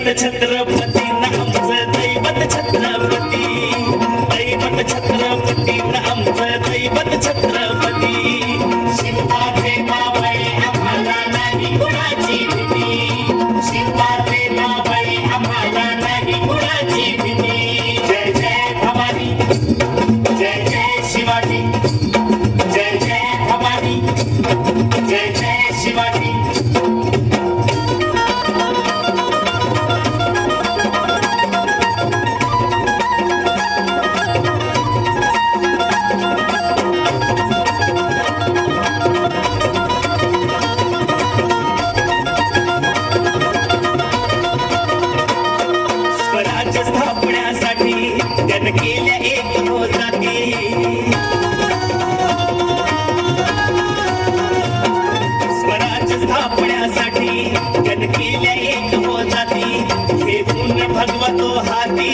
छत्रपती आमचं दैवत छत्रपती, दैवत छत्रपती आमचं दैवत छत्रपती. शिवाचे मावळे आम्हाला नाही कुणाची भीती, शिवाचे मावळे आम्हाला नाही कुणाची भीती. जय जय भवानी, जय जय शिवाजी, जय जय भवानी, जय जय शिवाजी. स्वराज्य स्थापण्यासाठी त्यानं केल्या एक जाती, स्वराज्य स्थापण्यासाठी त्यानं केल्या एक जाती. हे पूर्ण भगवतो हाती,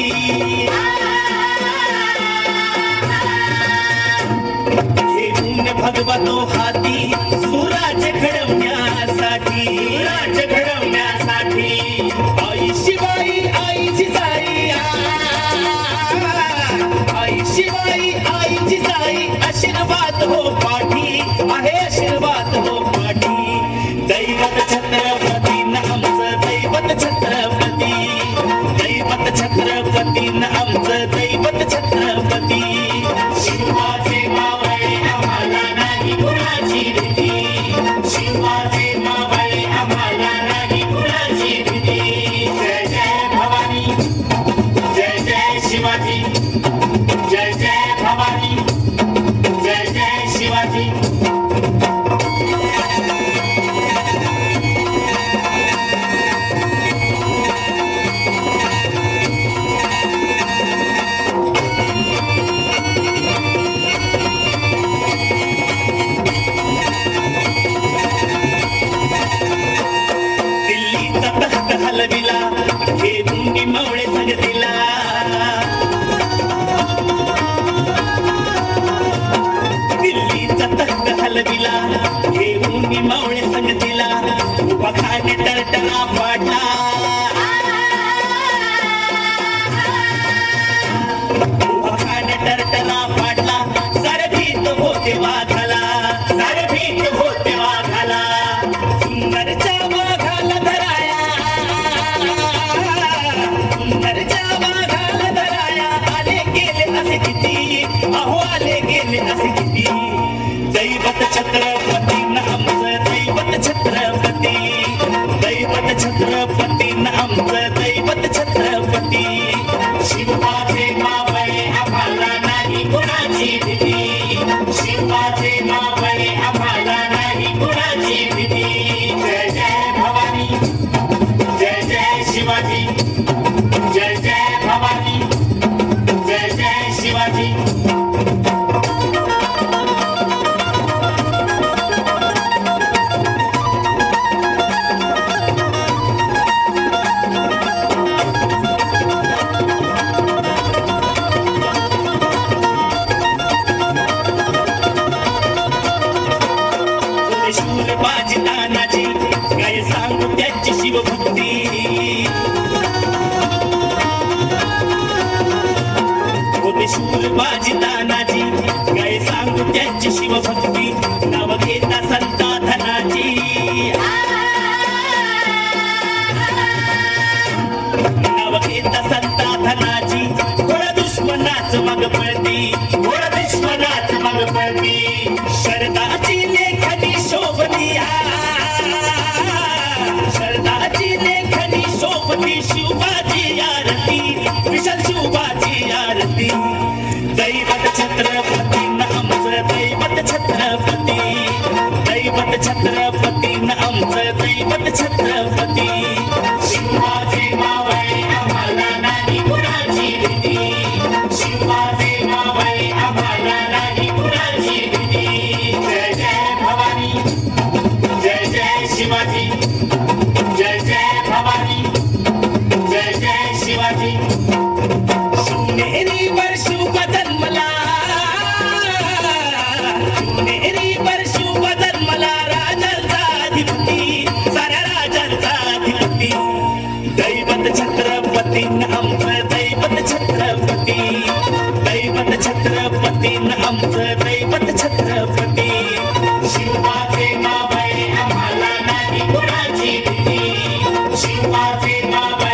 हे पूर्ण भगवतो हाती. सुराज्य घडवण्यासाठी, राज्य घडवण्यासाठी आई शिवाई आईची जाई, आई शिवाई आईची जाई. आशीर्वाद हो पाठी आहे, आशीर्वाद हो पाठी. दैवत छत्रपती आमचं दैवत छत्रपती, दैवत छत्रपती आमचं दैवत छत्रपती. शिवाचे मावळे आम्हाला नाही कुणाची भीती, शिवाचे मावळे आम्हाला नाही कुणाची भीती. जय जय भवानी, जय जय शिवाजी, जय जय भवानी, जय जय शिवाजी. दिल्लीचा तख्त हलविला, हे मुंगी मावळे संगतीला. दिल्लीचा तख्त हलविला, हे मुंगी मावळे संगतीला. उभा खाने टरटरा पाडला, उभा खाने टरटरा पाडला. सारे भीत होते वाघाला, सारे भीत होते वाघाला. सुंदरच्या वाघाला धराया, सुंदरच्या वाघाला धराया. आले गेले असे किती, अहो आले गेले असे किती. दैवत छत्रपती आमचं दैवत छत्रपती, दैवत छत्रपती आमचं दैवत छत्रपती. शिवाचे मावळे आम्हाला नाही कुणाची भीती, शिवाचे मावळे आम्हाला नाही कुणाची भीती. जय जय भवानी, जय जय शिवाजी, जय जय भवानी, जय जय शिवाजी. शूर बाजी तानाजी काय सांगू त्याची शिवभक्ती, होते शूर बाजी तानाजी काय सांगू त्याची शिवभक्ती. नाव घेता संता धनाची, नाव घेता संता धनाची. थोडा दुश्मनाच मग पळती, थोडा दुश्मनाच मग पळती. शरदाची लेखनी शोभती, शरदाची लेखनी शोभती. शिवबाची आरती, विशाल शिवबाची आरती. दैवत छत्रपती आमचं दैवत छत्रपती, दैवत छत्रपती आमचं दैवत छत्रपती. शिवाचे मावळे आम्हाला नाही कुणाची भीती, शिवाचे मावळे आम्हाला नाही कुणाची भीती. जय जय भवानी, जय जय शिवाजी, जय जय भवानी, जय जय शिवाजी. शिवनेरी वर शिव जन्मला, शिवनेरी वर शिव जन्मला. राजांचा अधिपती, साऱ्या राजांचा अधिपती. दैवत छत्रपती आमचं दैवत छत्रपती शिवाचे मावळे आम्हाला नाही कुणाची भीती शिवाचे मावळे